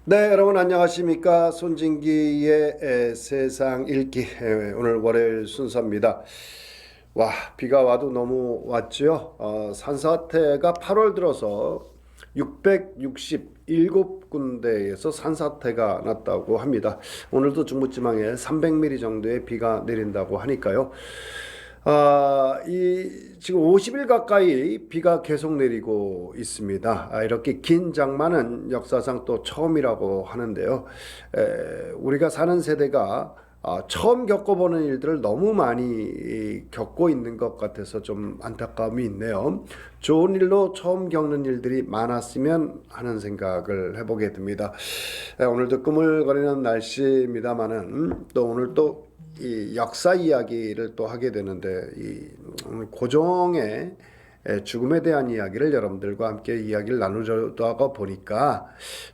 네, 여러분 안녕하십니까? 손진기의 세상 읽기 오늘 월요일 순서입니다. 와, 비가 와도 너무 왔죠. 산사태가 8월 들어서 667군데에서 산사태가 났다고 합니다. 오늘도 중부지방에 300mm 정도의 비가 내린다고 하니까요. 이 지금 50일 가까이 비가 계속 내리고 있습니다. 이렇게 긴 장마는 역사상 또 처음이라고 하는데요. 우리가 사는 세대가 처음 겪어보는 일들을 너무 많이 겪고 있는 것 같아서 좀 안타까움이 있네요. 좋은 일로 처음 겪는 일들이 많았으면 하는 생각을 해보게 됩니다. 오늘도 꾸물거리는 날씨입니다만은 또 오늘 또 이 역사 이야기를 또 하게 되는데 이 고종의 죽음에 대한 이야기를 여러분들과 함께 이야기를 나누려다가 보니까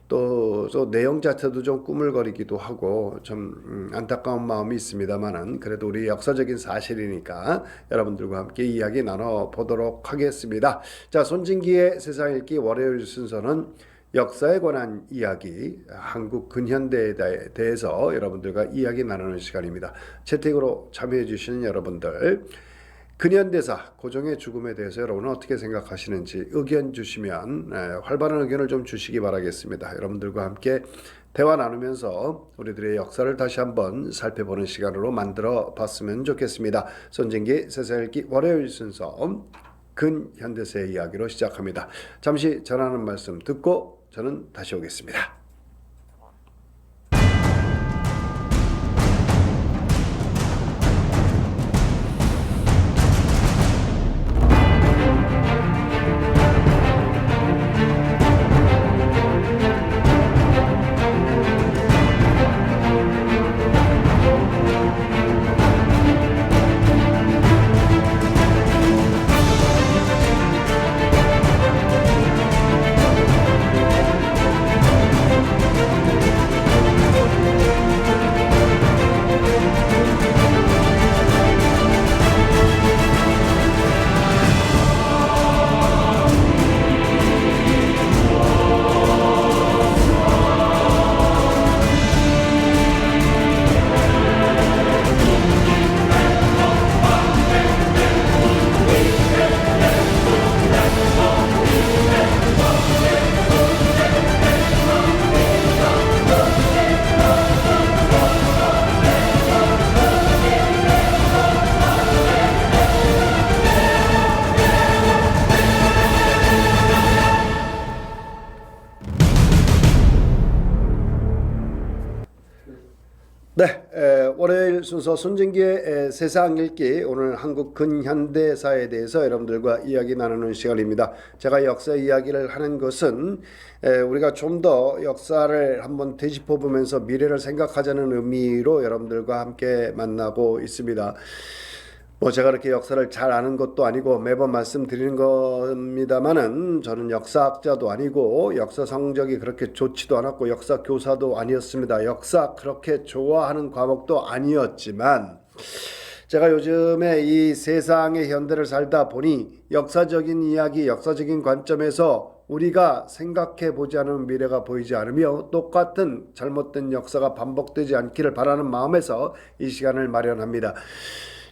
또 내용 자체도 좀 꾸물거리기도 하고 좀 안타까운 마음이 있습니다만은 그래도 우리 역사적인 사실이니까 여러분들과 함께 이야기 나눠보도록 하겠습니다. 자, 손진기의 세상 읽기 월요일 순서는 역사에 관한 이야기, 한국 근현대에 대해서 여러분들과 이야기 나누는 시간입니다. 채택으로 참여해 주시는 여러분들, 근현대사 고종의 죽음에 대해서 여러분은 어떻게 생각하시는지 의견 주시면 활발한 의견을 좀 주시기 바라겠습니다. 여러분들과 함께 대화 나누면서 우리들의 역사를 다시 한번 살펴보는 시간으로 만들어 봤으면 좋겠습니다. 손진기 세상 읽기 월요일 순서 근현대사의 이야기로 시작합니다. 잠시 전하는 말씀 듣고 저는 다시 오겠습니다. 네, 월요일 순서 손진기의 세상 읽기 오늘 한국 근현대사에 대해서 여러분들과 이야기 나누는 시간입니다. 제가 역사 이야기를 하는 것은 우리가 좀 더 역사를 한번 되짚어 보면서 미래를 생각하자는 의미로 여러분들과 함께 만나고 있습니다. 제가 그렇게 역사를 잘 아는 것도 아니고 매번 말씀드리는 겁니다만은 저는 역사학자도 아니고 역사 성적이 그렇게 좋지도 않았고 역사 교사도 아니었습니다. 역사 그렇게 좋아하는 과목도 아니었지만 제가 요즘에 이 세상의 현대를 살다 보니 역사적인 이야기, 역사적인 관점에서 우리가 생각해 보지 않은 미래가 보이지 않으며 똑같은 잘못된 역사가 반복되지 않기를 바라는 마음에서 이 시간을 마련합니다.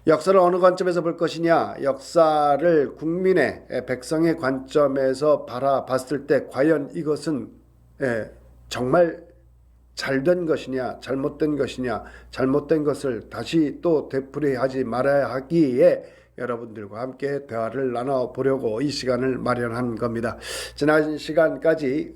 역사를 어느 관점에서 볼 것이냐, 역사를 국민의 백성의 관점에서 바라봤을 때 과연 이것은 정말 잘된 것이냐 잘못된 것이냐, 잘못된 것을 다시 또 되풀이하지 말아야 하기에 여러분들과 함께 대화를 나눠보려고 이 시간을 마련한 겁니다. 지난 시간까지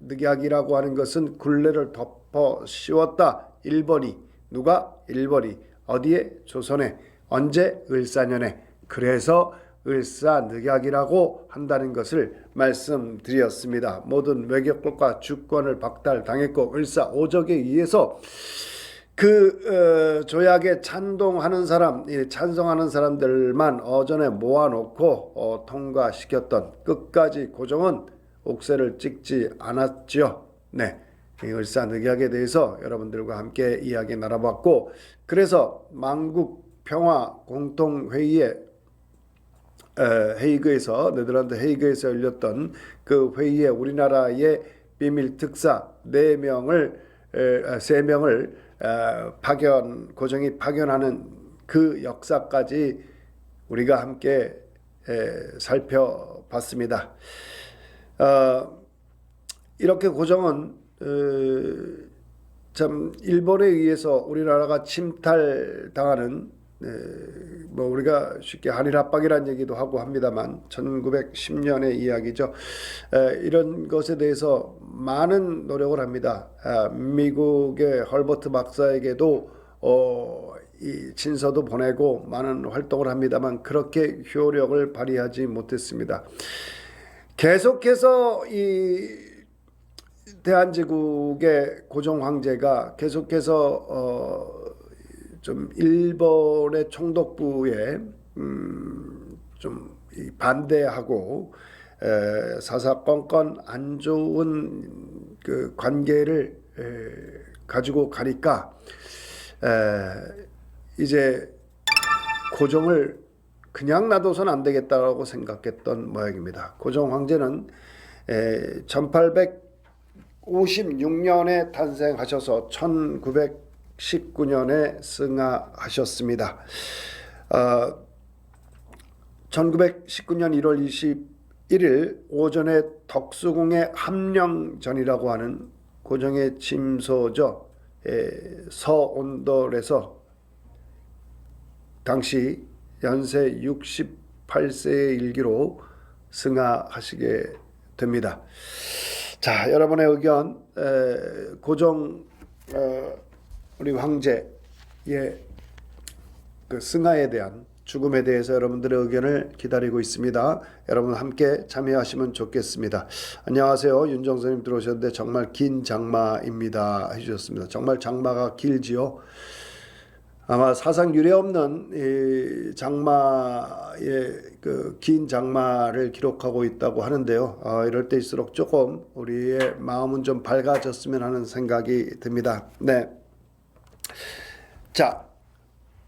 늑약이라고 하는 것은 굴레를 덮어 씌웠다. 일본이, 누가? 일본이 어디에? 조선에. 언제? 을사년에. 그래서 을사늑약이라고 한다는 것을 말씀드렸습니다. 모든 외교권과 주권을 박탈당했고 을사오적에 의해서 그 조약에 찬동하는 사람, 찬성하는 사람들만 어전에 모아놓고 통과시켰던, 끝까지 고종은 옥새를 찍지 않았죠. 네, 을사늑약에 대해서 여러분들과 함께 이야기 나눠봤고, 그래서 만국 평화 공통회의에 헤이그에서, 네덜란드 헤이그에서 열렸던 그 회의에 우리나라의 비밀 특사 4명을 3명을 고정이 파견하는 그 역사까지 우리가 함께 살펴봤습니다. 이렇게 고정은 참 일본에 의해서 우리나라가 침탈당하는 뭐 우리가 쉽게 한일 합방이라는 얘기도 하고 합니다만 1910년의 이야기죠. 이런 것에 대해서 많은 노력을 합니다. 미국의 헐버트 박사에게도 이 친서도 보내고 많은 활동을 합니다만 그렇게 효력을 발휘하지 못했습니다. 계속해서 이 대한제국의 고종 황제가 계속해서 좀 일본의 총독부에 좀 반대하고 사사건건 안 좋은 그 관계를 가지고 가니까 이제 고종을 그냥 놔둬서는 안 되겠다라고 생각했던 모양입니다. 고종 황제는 1856년에 탄생하셔서 1919년에 승하하셨습니다. 1919년 1월 21일 오전에 덕수궁의 함령전이라고 하는 고종의 침소죠. 서온돌에서 당시 연세 68세의 일기로 승하하시게 됩니다. 자, 여러분의 의견, 고종 우리 황제의 그 승하에 대한 죽음에 대해서 여러분들의 의견을 기다리고 있습니다. 여러분 함께 참여하시면 좋겠습니다. 안녕하세요. 윤정선님 들어오셨는데 정말 긴 장마입니다 해주셨습니다. 정말 장마가 길지요. 아마 사상 유례 없는 이 장마의 그 긴 장마를 기록하고 있다고 하는데요. 이럴 때일수록 조금 우리의 마음은 좀 밝아졌으면 하는 생각이 듭니다. 네. 자,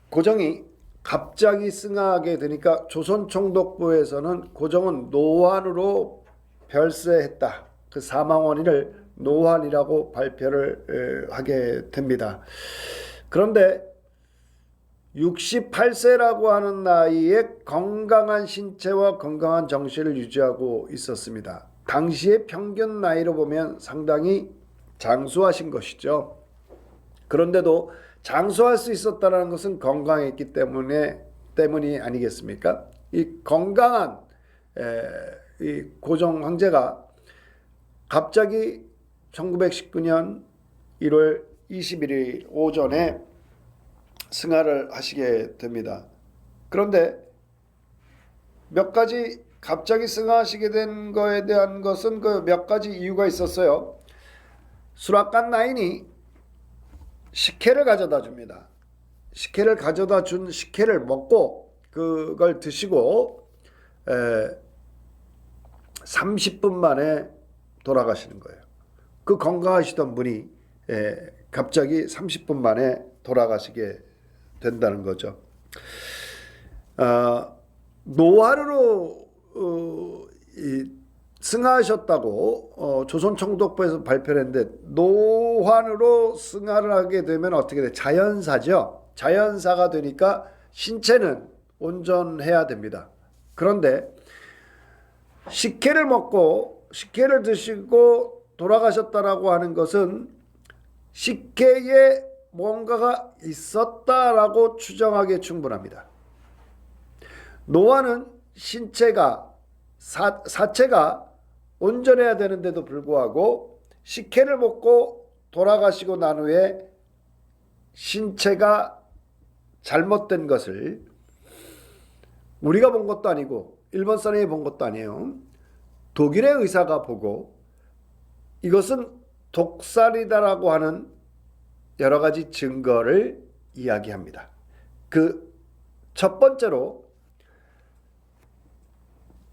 고종이 갑자기 승하하게 되니까 조선 총독부에서는 고종은 노환으로 별세했다. 그 사망 원인을 노환이라고 발표를 하게 됩니다. 그런데 68세라고 하는 나이에 건강한 신체와 건강한 정신을 유지하고 있었습니다. 당시의 평균 나이로 보면 상당히 장수하신 것이죠. 그런데도 장수할 수 있었다는 것은 건강했기 때문이 아니겠습니까? 이 건강한 이 고종 황제가 갑자기 1919년 1월 21일 오전에 승하를 하시게 됩니다. 그런데 몇 가지 갑자기 승하하시게 된 거에 대한 것은 그 몇 가지 이유가 있었어요. 수락관 나인이 식혜를 가져다 줍니다. 식혜를 가져다 준 식혜를 먹고 그걸 드시고 30분 만에 돌아가시는 거예요. 그 건강하시던 분이 갑자기 30분 만에 돌아가시게 된다는 거죠. 노화로 승하하셨다고 조선 총독부에서 발표를 했는데 노환으로 승하를 하게 되면 어떻게 돼? 자연사죠. 자연사가 되니까 신체는 온전해야 됩니다. 그런데 식혜를 먹고 식혜를 드시고 돌아가셨다라고 하는 것은 식혜에 뭔가가 있었다라고 추정하기에 충분합니다. 노화는 신체가 사체가 온전해야 되는데도 불구하고 식혜를 먹고 돌아가시고 난 후에 신체가 잘못된 것을 우리가 본 것도 아니고 일본 사람이 본 것도 아니에요. 독일의 의사가 보고 이것은 독살이다라고 하는 여러 가지 증거를 이야기합니다. 그 첫 번째로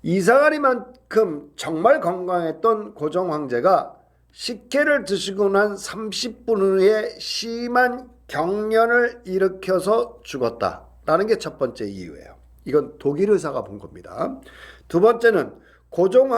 이상하리만큼 정말 건강했던 고종 황제가 식혜를 드시고 난 30분 후에 심한 경련을 일으켜서 죽었다라는 게 첫 번째 이유예요. 이건 독일 의사가 본 겁니다. 두 번째는 고종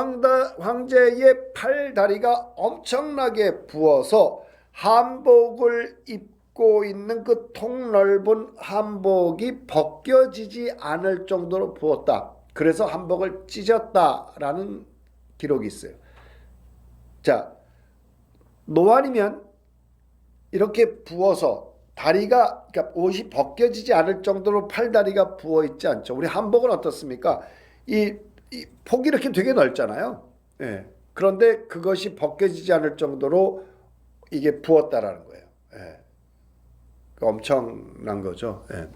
황제의 팔다리가 엄청나게 부어서 한복을 입고 있는 그 통넓은 한복이 벗겨지지 않을 정도로 부었다. 그래서 한복을 찢었다라는 기록이 있어요. 자, 노안이면 이렇게 부어서 다리가, 그러니까 옷이 벗겨지지 않을 정도로 팔다리가 부어 있지 않죠. 우리 한복은 어떻습니까? 이 폭이 이렇게 되게 넓잖아요. 예. 그런데 그것이 벗겨지지 않을 정도로 이게 부었다라는 거예요. 예. 엄청난 거죠. 예.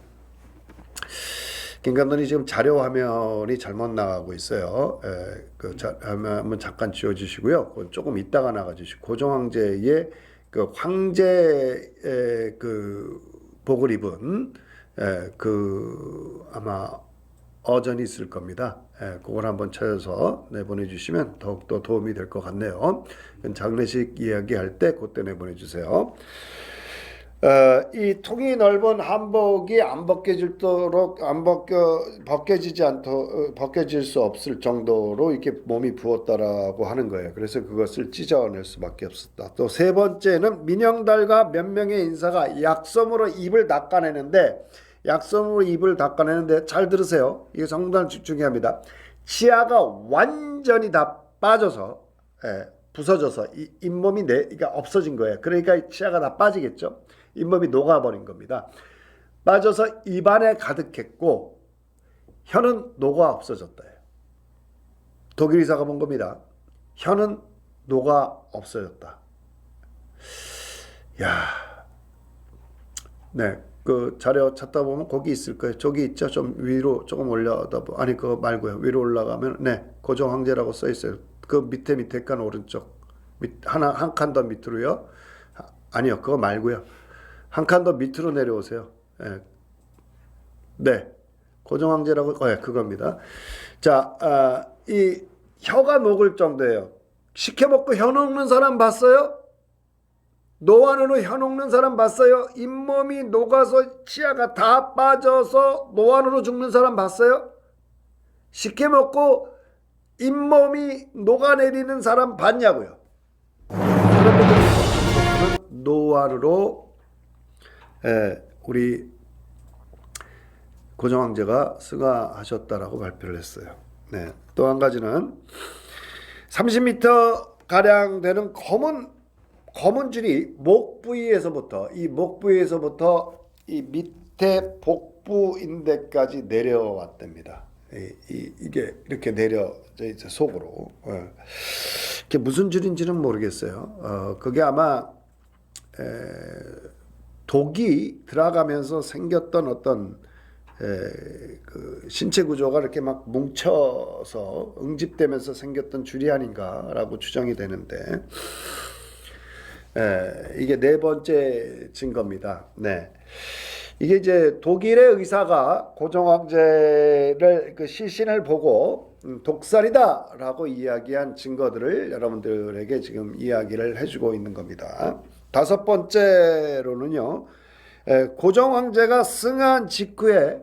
김 감독님 지금 자료 화면이 잘못 나가고 있어요. 예. 그 한번 잠깐 지워주시고요. 조금 이따가 나가주시고 고종 황제의 그 황제의 그 복을 입은 그 아마 어전이 있을 겁니다. 그걸 한번 찾아서 내보내주시면 더욱더 도움이 될 것 같네요. 장례식 이야기할 때 그때 내보내주세요. 이 통이 넓은 한복이 안 벗겨지도록 벗겨질 수 없을 정도로 이렇게 몸이 부었다라고 하는 거예요. 그래서 그것을 찢어낼 수밖에 없었다. 또 세 번째는 민영달과 몇 명의 인사가 약솜으로 입을 닦아내는데 잘 들으세요. 이거 상당히 중요합니다. 치아가 완전히 다 빠져서 부서져서 잇몸이 그러니까 없어진 거예요. 그러니까 치아가 다 빠지겠죠. 잇몸이 녹아버린 겁니다. 빠져서 입안에 가득했고 혀는 녹아 없어졌다. 독일 의사가 본 겁니다. 혀는 녹아 없어졌다. 야, 네, 그 자료 찾다 보면 거기 있을 거예요. 저기 있죠. 좀 위로 조금 올려다 보. 아니 그거 말고요. 위로 올라가면 고종 황제라고 써 있어요. 그 밑에 칸 오른쪽 한 칸 더 밑으로요. 아니요, 그거 말고요. 한 칸 더 밑으로 내려오세요. 네, 고종 황제라고 그겁니다. 자, 이 혀가 녹을 정도예요. 시켜먹고 혀 녹는 사람 봤어요? 노안으로 혀 녹는 사람 봤어요? 잇몸이 녹아서 치아가 다 빠져서 노안으로 죽는 사람 봤어요? 시켜먹고 잇몸이 녹아내리는 사람 봤냐고요? 노안으로 우리 고종 황제가 승하하셨다라고 발표를 했어요. 네. 또 한 가지는 30m 가량 되는 검은 줄이 목 부위에서부터 이 밑에 복부인대까지 내려왔답니다. 이게 이렇게 내려져 있죠, 속으로. 그게 무슨 줄인지는 모르겠어요. 그게 아마 독이 들어가면서 생겼던 어떤 그 신체 구조가 이렇게 막 뭉쳐서 응집되면서 생겼던 줄이 아닌가라고 추정이 되는데, 이게 네 번째 증거입니다. 네. 이게 이제 독일의 의사가 고종 황제를 그 시신을 보고 독살이다라고 이야기한 증거들을 여러분들에게 지금 이야기를 해주고 있는 겁니다. 다섯 번째로는요, 고종 황제가 승한 직후에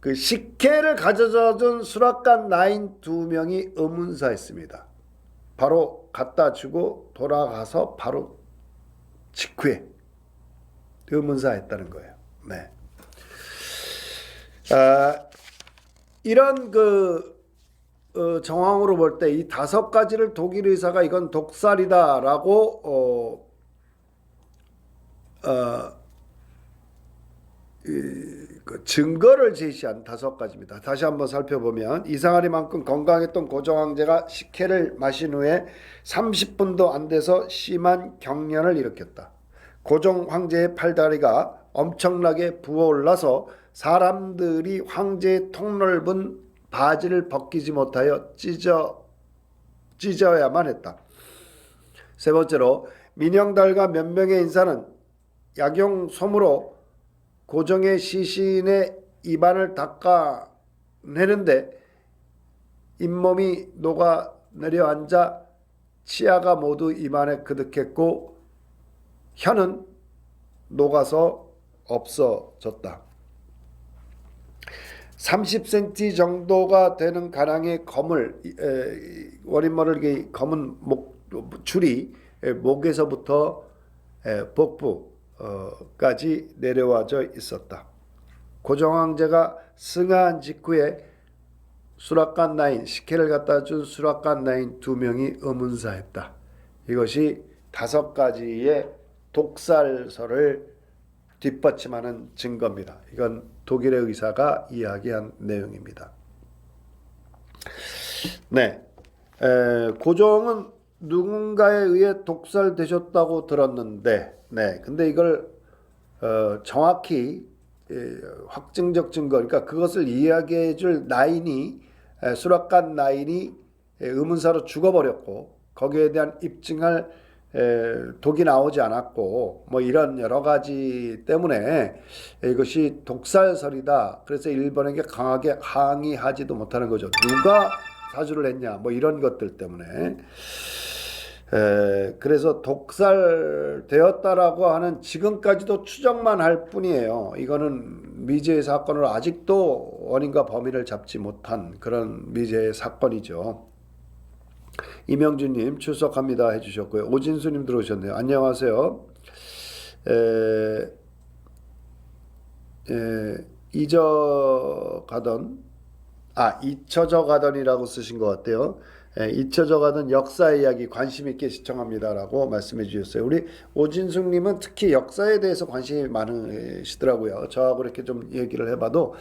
그 식혜를 가져다 준 수락관 나인 2명이 의문사했습니다. 바로 갖다 주고 돌아가서 바로 직후에 의문사했다는 거예요. 네. 이런 정황으로 볼 때 이 5가지를 독일 의사가 이건 독살이다라고 그 증거를 제시한 5가지입니다. 다시 한번 살펴보면 이상하리만큼 건강했던 고종 황제가 식혜를 마신 후에 30분도 안 돼서 심한 경련을 일으켰다. 고종 황제의 팔다리가 엄청나게 부어올라서 사람들이 황제의 통넓은 바지를 벗기지 못하여 찢어야만 했다. 세 번째로 민영달과 몇 명의 인사는 약용솜으로 고종의 시신의 입안을 닦아내는데 잇몸이 녹아 내려앉아 치아가 모두 입안에 그득했고 혀는 녹아서 없어졌다. 30cm 정도가 되는 가량의 검을 원인모를 이렇게 검은 줄이 목에서부터 복부까지 내려와져 있었다. 고종 황제가 승하한 직후에 수락관 나인, 식혜를 갖다 준 수락관 나인 2명이 의문사했다. 이것이 5가지의 독살설을 뒷받침하는 증거입니다. 이건 독일의 의사가 이야기한 내용입니다. 네, 고종은 누군가에 의해 독살되셨다고 들었는데, 네, 근데 이걸 정확히 확증적 증거, 그러니까 그것을 이야기해줄 나인이 수락관 나인이 의문사로 죽어버렸고 거기에 대한 입증할 독이 나오지 않았고 뭐 이런 여러 가지 때문에 이것이 독살설이다. 그래서 일본에게 강하게 항의하지도 못하는 거죠. 누가 사주를 했냐 뭐 이런 것들 때문에. 그래서 독살되었다라고 하는 지금까지도 추정만 할 뿐이에요. 이거는 미제의 사건으로 아직도 원인과 범인을 잡지 못한 그런 미제의 사건이죠. 이명준님 출석합니다 해주셨고요. 오진수님 들어오셨네요. 안녕하세요. 잊혀져 가던이라고 쓰신 것 같아요. 잊혀져 가던 역사 이야기 관심 있게 시청합니다라고 말씀해 주셨어요. 우리 오진숙님은 특히 역사에 대해서 관심이 많으시더라고요. 저하고 이렇게 좀 얘기를 해봐도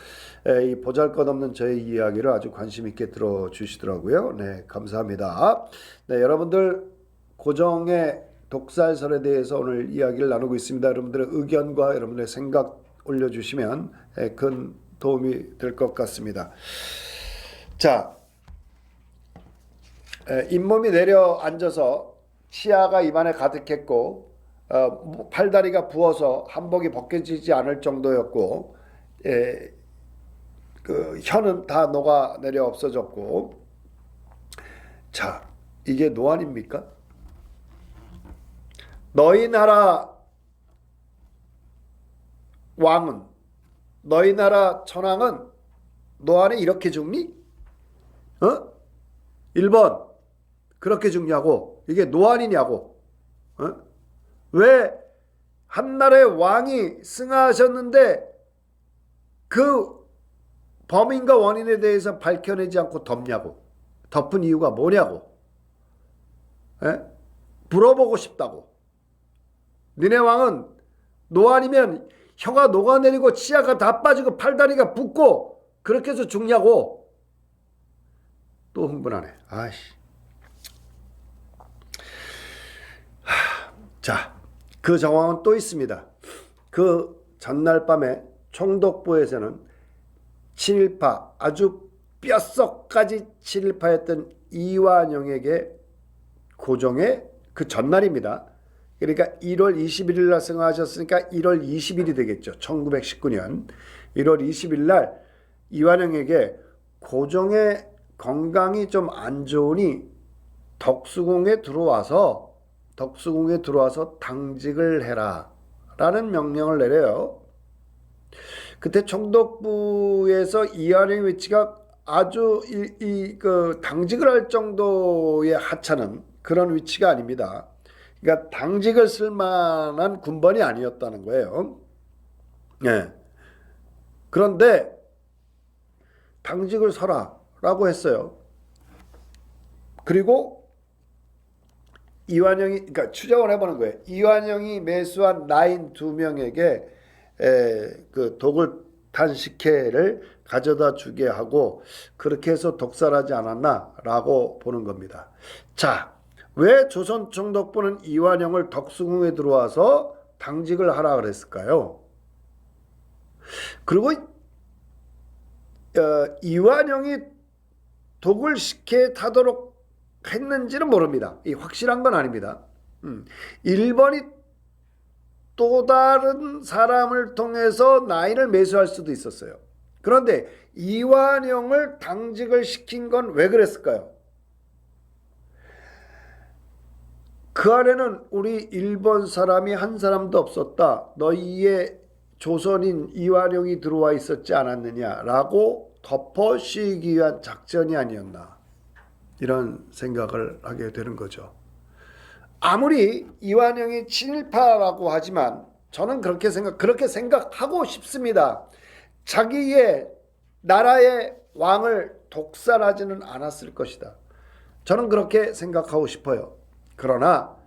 이 보잘것없는 저의 이야기를 아주 관심 있게 들어주시더라고요. 네, 감사합니다. 네, 여러분들 고종의 독살설에 대해서 오늘 이야기를 나누고 있습니다. 여러분들의 의견과 여러분들의 생각 올려주시면 큰 도움이 될 것 같습니다. 자, 잇몸이 내려앉아서 치아가 입안에 가득했고 팔다리가 부어서 한복이 벗겨지지 않을 정도였고 그 혀는 다 녹아내려 없어졌고. 자, 이게 노안입니까? 너희 나라 왕은, 너희 나라 천황은 노안에 이렇게 죽니? 1번 그렇게 죽냐고. 이게 노안이냐고. 왜 한나라의 왕이 승하하셨는데 그 범인과 원인에 대해서 밝혀내지 않고 덮냐고. 덮은 이유가 뭐냐고. 물어보고 싶다고. 니네 왕은 노안이면 혀가 녹아내리고 치아가 다 빠지고 팔다리가 붓고 그렇게 해서 죽냐고. 또 흥분하네. 아이씨. 자, 그 정황은 또 있습니다. 그 전날 밤에 총독부에서는 친일파, 아주 뼛속까지 친일파였던 이완용에게 고종의 그 전날입니다. 그러니까 1월 21일 날 승하하셨으니까 1월 20일이 되겠죠. 1919년 1월 20일 날 이완용에게 고종의 건강이 좀 안 좋으니 덕수궁에 들어와서 당직을 해라 라는 명령을 내려요. 그때 총독부에서 이완용의 위치가 아주 그 당직을 할 정도의 하찮은 그런 위치가 아닙니다. 그러니까 당직을 쓸 만한 군번이 아니었다는 거예요. 네. 그런데 당직을 서라 라고 했어요. 그리고 이완용이, 그러니까 추정을 해보는 거예요. 이완용이 매수한 나인 2명에게 그 독을 탄 식혜를 가져다 주게 하고 그렇게 해서 독살하지 않았나라고 보는 겁니다. 자, 왜 조선 총독부는 이완용을 덕수궁에 들어와서 당직을 하라 그랬을까요? 그리고 이완용이 독을 식혜에 타도록 했는지는 모릅니다. 이 확실한 건 아닙니다. 일본이 또 다른 사람을 통해서 나인을 매수할 수도 있었어요. 그런데 이완용을 당직을 시킨 건 왜 그랬을까요? 그 안에는 우리 일본 사람이 한 사람도 없었다. 너희의 조선인 이완용이 들어와 있었지 않았느냐라고 덮어 씌우기 위한 작전이 아니었나, 이런 생각을 하게 되는 거죠. 아무리 이완용이 친일파라고 하지만 저는 그렇게 생각하고 싶습니다. 자기의 나라의 왕을 독살하지는 않았을 것이다. 저는 그렇게 생각하고 싶어요. 그러나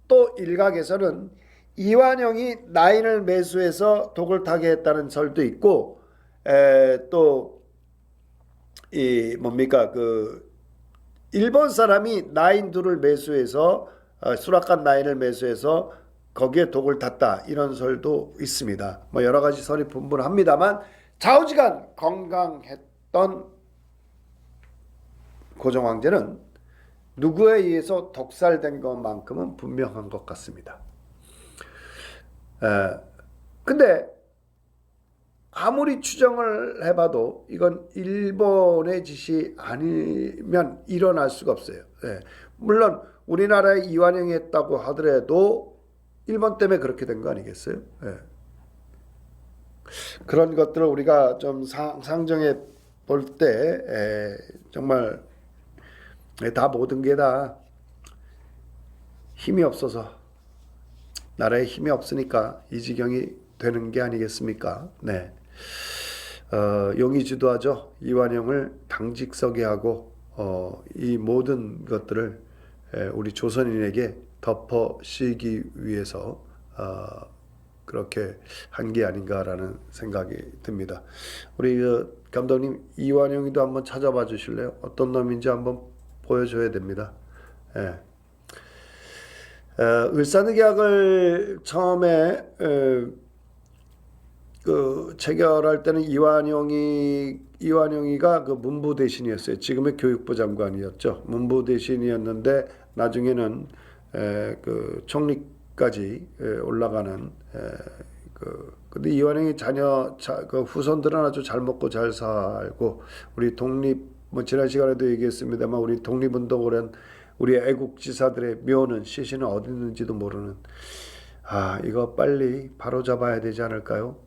또 일각에서는 이완용이 나인을 매수해서 독을 타게 했다는 설도 있고, 또 이 뭡니까 그 일본 사람이 나인 둘을 매수해서 수락관 나인을 매수해서 거기에 독을 탔다, 이런 설도 있습니다. 뭐 여러 가지 설이 분분합니다만 좌우지간 건강했던 고종 황제는 누구에 의해서 독살된 것만큼은 분명한 것 같습니다. 근데 아무리 추정을 해봐도 이건 일본의 짓이 아니면 일어날 수가 없어요. 물론 우리나라에 이완용이 했다고 하더라도 일본 때문에 그렇게 된 거 아니겠어요? 그런 것들을 우리가 좀 상정해 볼 때 정말 다 모든 게 다 힘이 없어서, 나라에 힘이 없으니까 이 지경이 되는 게 아니겠습니까? 네. 용이 주도하죠. 이완용을 당직서게 하고 이 모든 것들을 우리 조선인에게 덮어 씌우기 위해서 그렇게 한 게 아닌가라는 생각이 듭니다. 우리 감독님 이완용이도 한번 찾아봐 주실래요? 어떤 놈인지 한번 보여줘야 됩니다. 을사늑약을 처음에 체결할 때는 이완용이가 그 문부 대신이었어요. 지금의 교육부 장관이었죠. 문부 대신이었는데 나중에는 그 총리까지 올라가는 근데 이완용이 그 후손들은 아주 잘 먹고 잘 살고, 우리 뭐 지난 시간에도 얘기했습니다만 우리 독립운동을 한 우리 애국지사들의 묘는 시신은 어디 있는지도 모르는, 이거 빨리 바로 잡아야 되지 않을까요?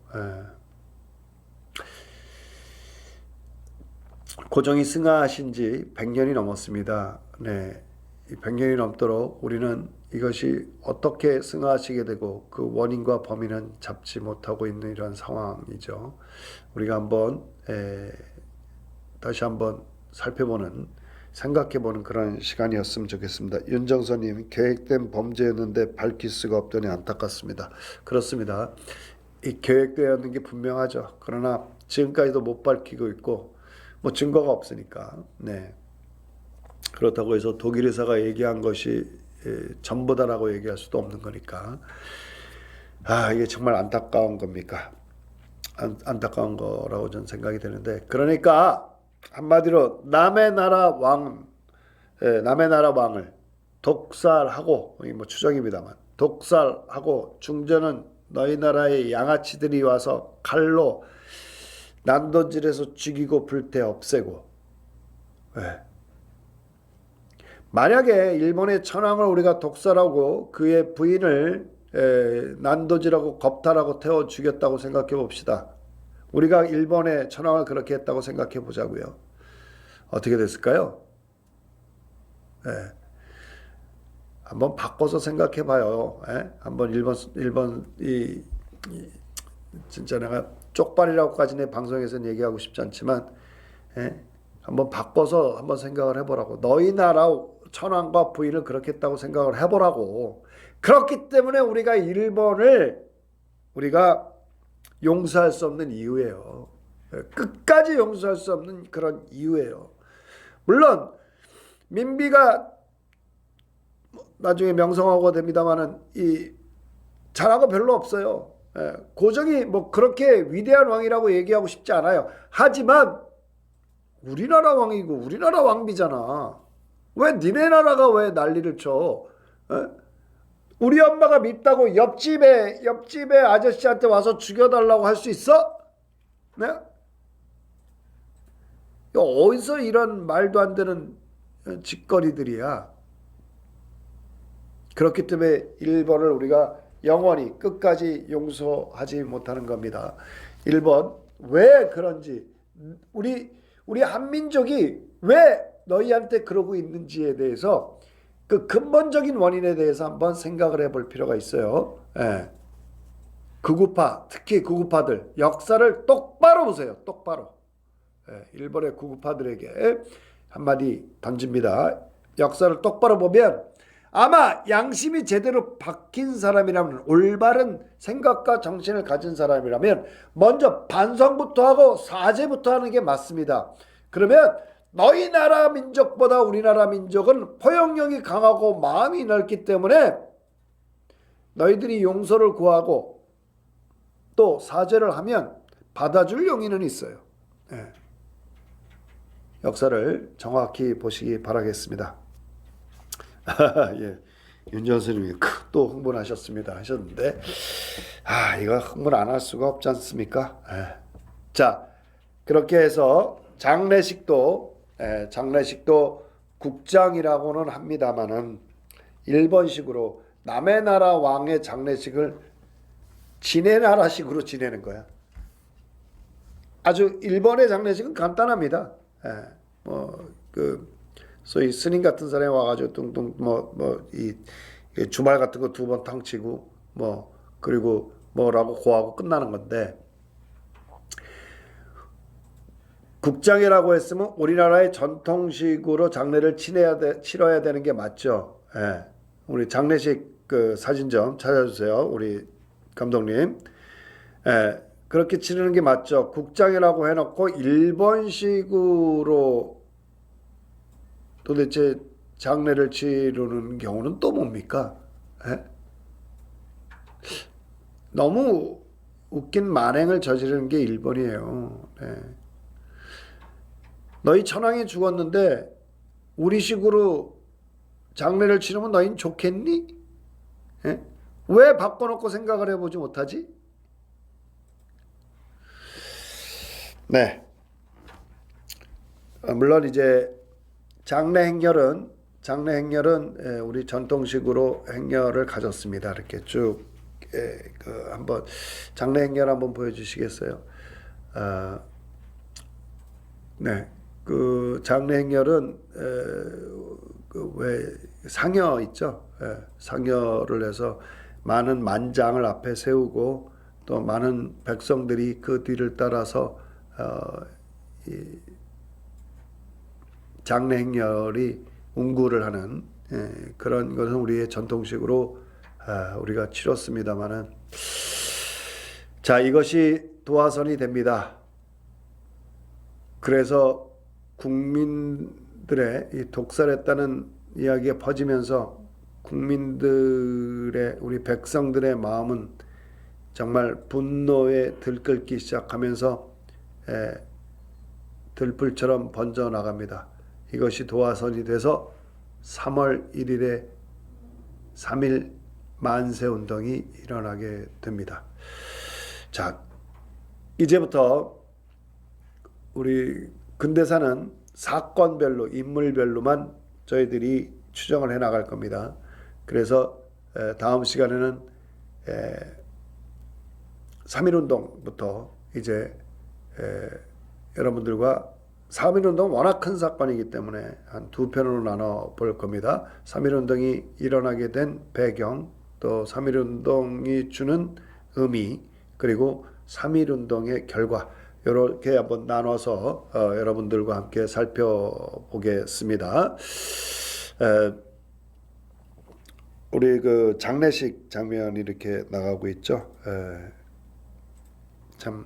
고종이 승하하신 지 100년이 넘었습니다. 네, 100년이 넘도록 우리는 이것이 어떻게 승하하시게 되고 그 원인과 범인은 잡지 못하고 있는 이런 상황이죠. 우리가 한번 다시 한번 살펴보는, 생각해보는 그런 시간이었으면 좋겠습니다. 윤정선님, 계획된 범죄였는데 밝힐 수가 없더니 안타깝습니다. 그렇습니다. 이 계획되었는 게 분명하죠. 그러나 지금까지도 못 밝히고 있고 뭐 증거가 없으니까. 네. 그렇다고 해서 독일 의사가 얘기한 것이 전부다라고 얘기할 수도 없는 거니까. 이게 정말 안타까운 겁니까? 안타까운 거라고 저는 생각이 되는데, 그러니까 한마디로 남의 나라 왕을 독살하고, 뭐 추정입니다만 독살하고 중전은 너희 나라의 양아치들이 와서 칼로 난도질해서 죽이고 불태 없애고. 만약에 일본의 천황을 우리가 독살하고 그의 부인을 난도질하고 겁탈하고 태워 죽였다고 생각해 봅시다. 우리가 일본의 천황을 그렇게 했다고 생각해 보자고요. 어떻게 됐을까요? 한번 바꿔서 생각해 봐요. 한번 일본 진짜 내가 쪽발이라고까지 내 방송에서는 얘기하고 싶지 않지만 한번 바꿔서 한번 생각을 해보라고. 너희 나라 천황과 부인을 그렇게 했다고 생각을 해보라고. 그렇기 때문에 우리가 일본을 우리가 용서할 수 없는 이유예요. 끝까지 용서할 수 없는 그런 이유예요. 물론 민비가 나중에 명성황후가 됩니다만은 이 잘한 거 별로 없어요. 고종이 뭐 그렇게 위대한 왕이라고 얘기하고 싶지 않아요. 하지만 우리나라 왕이고 우리나라 왕비잖아. 왜 니네 나라가 왜 난리를 쳐? 우리 엄마가 밉다고 옆집에 아저씨한테 와서 죽여달라고 할 수 있어? 네? 어디서 이런 말도 안 되는 짓거리들이야. 그렇기 때문에 일본을 우리가 영원히 끝까지 용서하지 못하는 겁니다. 1번 왜 그런지 우리 한민족이 왜 너희한테 그러고 있는지에 대해서 그 근본적인 원인에 대해서 한번 생각을 해볼 필요가 있어요. 예. 극우파, 특히 극우파들 역사를 똑바로 보세요. 똑바로. 예. 일본의 극우파들에게 한마디 던집니다. 역사를 똑바로 보면 아마 양심이 제대로 박힌 사람이라면, 올바른 생각과 정신을 가진 사람이라면 먼저 반성부터 하고 사죄부터 하는 게 맞습니다. 그러면 너희 나라 민족보다 우리나라 민족은 포용력이 강하고 마음이 넓기 때문에 너희들이 용서를 구하고 또 사죄를 하면 받아줄 용의는 있어요. 예. 역사를 정확히 보시기 바라겠습니다. 예. 윤지원 선생님이 또 흥분을 하셨는데 이거 흥분 안 할 수가 없지 않습니까? 예. 자, 그렇게 해서 장례식도 국장이라고는 합니다만은 일본식으로 남의 나라 왕의 장례식을 지네 나라식으로 지내는 거야. 아주 일본의 장례식은 간단합니다. 소위 스님 같은 사람이 와가지고 뚱뚱 이 주말 같은 거 2번 탕 치고 그리고 뭐라고 고하고 끝나는 건데, 국장이라고 했으면 우리나라의 전통식으로 장례를 치러야 되는 게 맞죠. 예. 우리 장례식 그 사진 좀 찾아주세요, 우리 감독님. 예. 그렇게 치르는 게 맞죠. 국장이라고 해놓고 일본식으로 도대체 장례를 치르는 경우는 또 뭡니까? 예? 너무 웃긴 만행을 저지르는 게 일본이에요. 예. 너희 천황이 죽었는데 우리식으로 장례를 치르면 너희는 좋겠니? 예? 왜 바꿔놓고 생각을 해보지 못하지? 네. 물론 이제 장례 행렬은 우리 전통식으로 행렬을 가졌습니다. 이렇게 쭉 한번 장례 행렬 한번 보여주시겠어요? 네. 그 장례 행렬은 왜 상여 있죠? 상여를 해서 많은 만장을 앞에 세우고 또 많은 백성들이 그 뒤를 따라서 이 장례 행렬이 운구를 하는 그런 것은 우리의 전통식으로 우리가 치렀습니다만은, 자, 이것이 도화선이 됩니다. 그래서 국민들의 이 독살했다는 이야기가 퍼지면서 국민들의, 우리 백성들의 마음은 정말 분노에 들끓기 시작하면서 들불처럼 번져나갑니다. 이것이 도화선이 돼서 3월 1일에 3.1 만세운동이 일어나게 됩니다. 자, 이제부터 우리 근대사는 사건별로, 인물별로만 저희들이 추정을 해 나갈 겁니다. 그래서 다음 시간에는 3.1운동부터 이제 여러분들과 3.1운동은 워낙 큰 사건이기 때문에 한 2편으로 나눠 볼 겁니다. 3.1운동이 일어나게 된 배경, 또 3.1운동이 주는 의미, 그리고 3.1운동의 결과, 이렇게 한번 나눠서 여러분들과 함께 살펴보겠습니다. 우리 그 장례식 장면이 이렇게 나가고 있죠. 참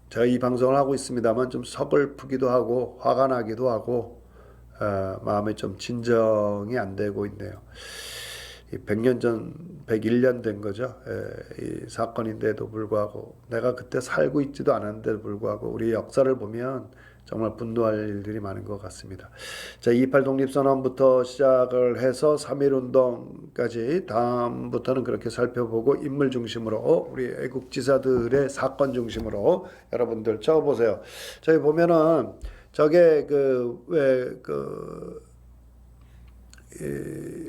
제가 이 방송을 하고 있습니다만 좀 서글프기도 하고 화가 나기도 하고 마음에 좀 진정이 안 되고 있네요. 100년 전, 101년 된 거죠. 이 사건인데도 불구하고, 내가 그때 살고 있지도 않았는데도 불구하고 우리 역사를 보면 정말 분노할 일들이 많은 것 같습니다. 자, 2.28 독립선언부터 시작을 해서 3.1운동까지 다음부터는 그렇게 살펴보고 인물 중심으로, 우리 애국지사들의 사건 중심으로 여러분들 적어보세요. 저기 보면은 저게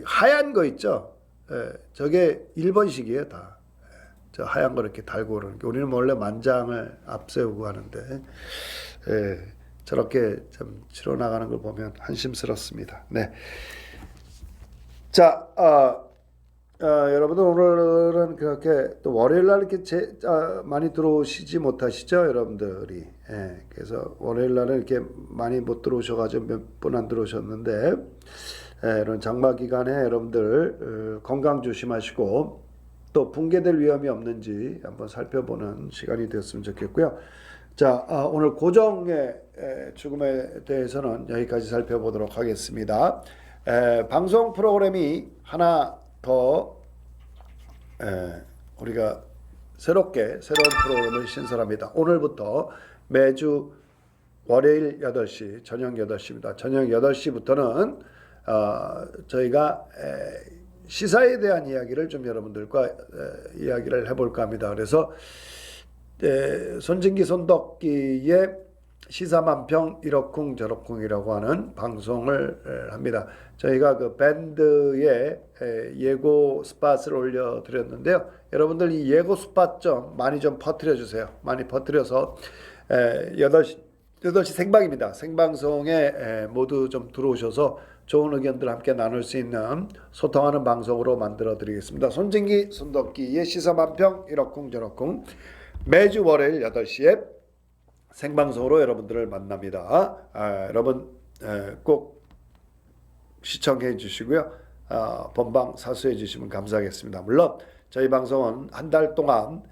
하얀 거 있죠. 저게 일본식이에요, 다. 저 하얀 거 이렇게 달고 그러는 게 우리는 원래 만장을 앞세우고 하는데 저렇게 좀 치러 나가는 걸 보면 한심스럽습니다. 네. 자, 여러분들 오늘은 그렇게 또 월요일 날 이렇게 많이 들어오시지 못하시죠, 여러분들이. 그래서 월요일 날은 이렇게 많이 못 들어오셔가지고 몇 분 안 들어오셨는데 이런 장마 기간에 여러분들 건강 조심하시고 또 붕괴될 위험이 없는지 한번 살펴보는 시간이 되었으면 좋겠고요. 자, 오늘 고정의 죽음에 대해서는 여기까지 살펴보도록 하겠습니다. 방송 프로그램이 하나 더 우리가 새로운 프로그램을 신설합니다. 오늘부터 매주 월요일 8시, 저녁 8시입니다. 저녁 8시부터는 저희가 시사에 대한 이야기를 좀 여러분들과 이야기를 해볼까 합니다. 그래서 손진기 손덕기의 시사만평 이러쿵 저러쿵이라고 하는 방송을 합니다. 저희가 그 밴드의 예고 스팟을 올려드렸는데요. 여러분들 이 예고 스팟 좀 많이 좀 퍼뜨려 주세요. 많이 퍼뜨려서 8시 생방입니다. 생방송에 모두 좀 들어오셔서 좋은 의견들 함께 나눌 수 있는 소통하는 방송으로 만들어 드리겠습니다. 손진기 손덕기의 시사만평 이러쿵 저러쿵 매주 월요일 8시에 생방송으로 여러분들을 만납니다. 여러분 꼭 시청해 주시고요. 본방 사수해 주시면 감사하겠습니다. 물론 저희 방송은 한 달 동안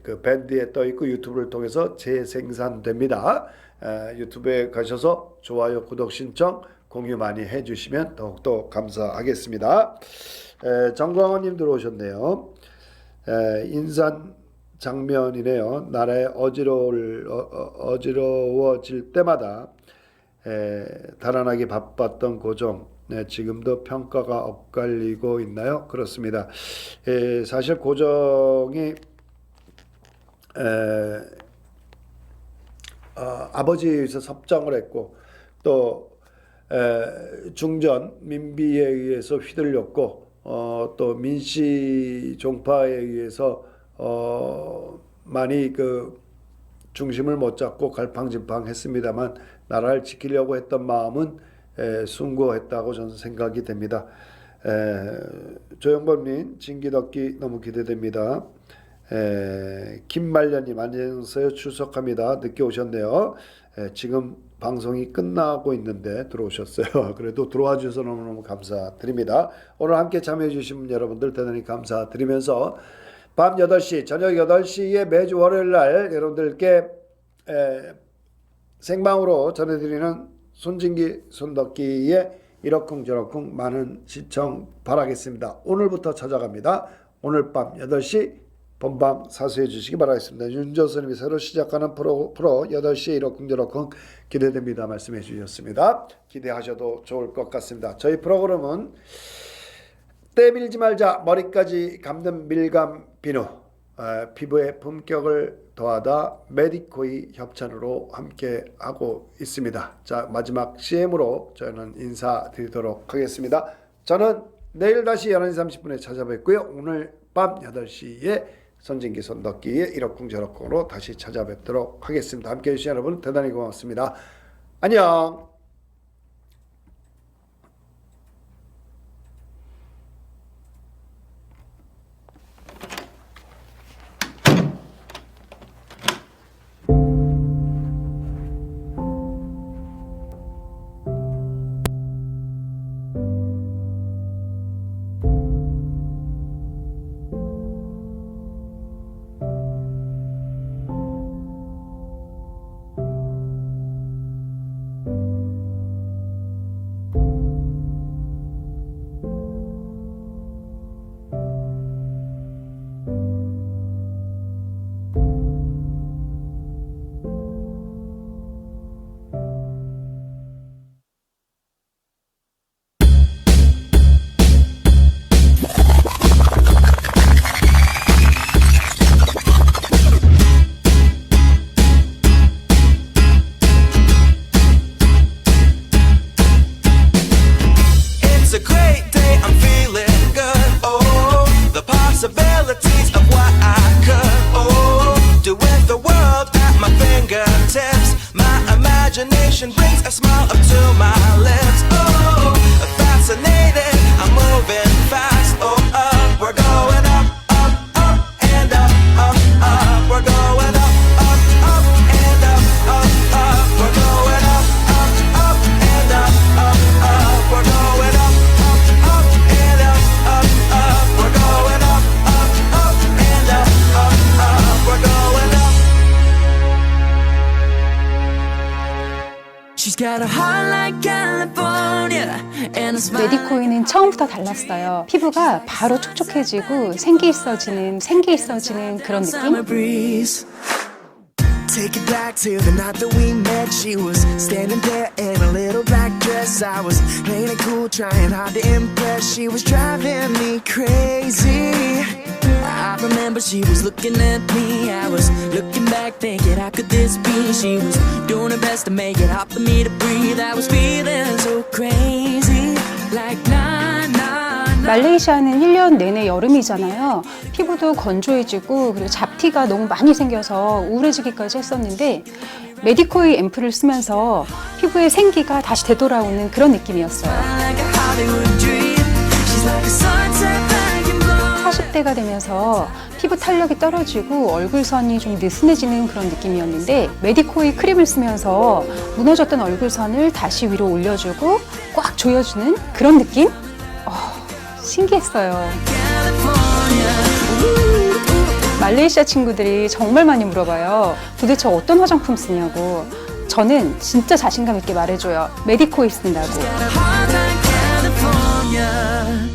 그 밴드에 떠 있고 유튜브를 통해서 재생산됩니다. 유튜브에 가셔서 좋아요, 구독 신청, 공유 많이 해주시면 더욱더 감사하겠습니다. 정광호님 들어오셨네요. 인산 장면이네요. 나라에 어지러워질 때마다 달아나기 바빴던 고종. 지금도 평가가 엇갈리고 있나요? 그렇습니다. 사실 고종이 아버지에서 섭정을 했고 또 중전 민비에 의해서 휘둘렸고 또 민씨 종파에 의해서 많이 그 중심을 못 잡고 갈팡질팡했습니다만 나라를 지키려고 했던 마음은 숭고했다고 저는 생각이 됩니다. 조영범님 진기덕기 너무 기대됩니다. 김말년님 안녕하세요. 출석합니다. 늦게 오셨네요. 지금 방송이 끝나고 있는데 들어오셨어요. 그래도 들어와 주셔서 너무너무 감사드립니다. 오늘 함께 참여해 주신 여러분들 대단히 감사드리면서 밤 8시 저녁 8시에 매주 월요일 날 여러분들께 생방으로 전해드리는 손진기 손덕기의 이러쿵저러쿵 많은 시청 바라겠습니다. 오늘부터 찾아갑니다. 오늘 밤 8시 본방 사수해 주시기 바라겠습니다. 윤조선님이 새로 시작하는 프로 8시에 이러쿵저러쿵 기대됩니다. 말씀해 주셨습니다. 기대하셔도 좋을 것 같습니다. 저희 프로그램은 때 밀지 말자 머리까지 감는 밀감 비누 피부의 품격을 더하다 메디코이 협찬으로 함께 하고 있습니다. 자, 마지막 CM으로 저는 인사드리도록 하겠습니다. 저는 내일 다시 11시 30분에 찾아뵙고요. 오늘 밤 8시에 손진기 손덕기의 이러쿵저러쿵으로 다시 찾아뵙도록 하겠습니다. 함께 해주신 여러분 대단히 고맙습니다. 안녕. imagination brings a smile up to my lips. Oh, fascinated, I'm moving fast. Oh, up, we're going up, up, up, and up, up, up. We're going up, up, up, and up, up, up. We're going up, up, up, and up, up, up. We're going up, up, up, and up, up, up. We're going up, up, up, and up, up, up. We're going up. She's got a heart like California and a smile. 메디코이는 처음부터 달랐어요. 피부가 바로 촉촉해지고 생기 있어지는 그런 느낌? Summer breeze. Take it back to the night that we met. She was standing there in a little black dress. I was playing it cool, trying hard to impress. She was driving me crazy. I remember she was looking at me. I was looking back thinking, how could this be? She was doing her best to make it hard for me to breathe. I was feeling so crazy, like nah, nah, nah. 말레이시아는 1년 내내 여름이잖아요. 피부도 건조해지고 그리고 잡티가 너무 많이 생겨서 우울해지기까지 했었는데 메디코이 앰플을 쓰면서 피부의 생기가 다시 되돌아오는 그런 느낌이었어요. Like a Hollywood dream. She's like a sunset back in blow. 40대가 되면서 피부 탄력이 떨어지고 얼굴선이 좀 느슨해지는 그런 느낌이었는데 메디코이 크림을 쓰면서 무너졌던 얼굴선을 다시 위로 올려주고 꽉 조여주는 그런 느낌? 신기했어요. 말레이시아 친구들이 정말 많이 물어봐요. 도대체 어떤 화장품 쓰냐고. 저는 진짜 자신감 있게 말해줘요. 메디코이 쓴다고. Got a heart like California.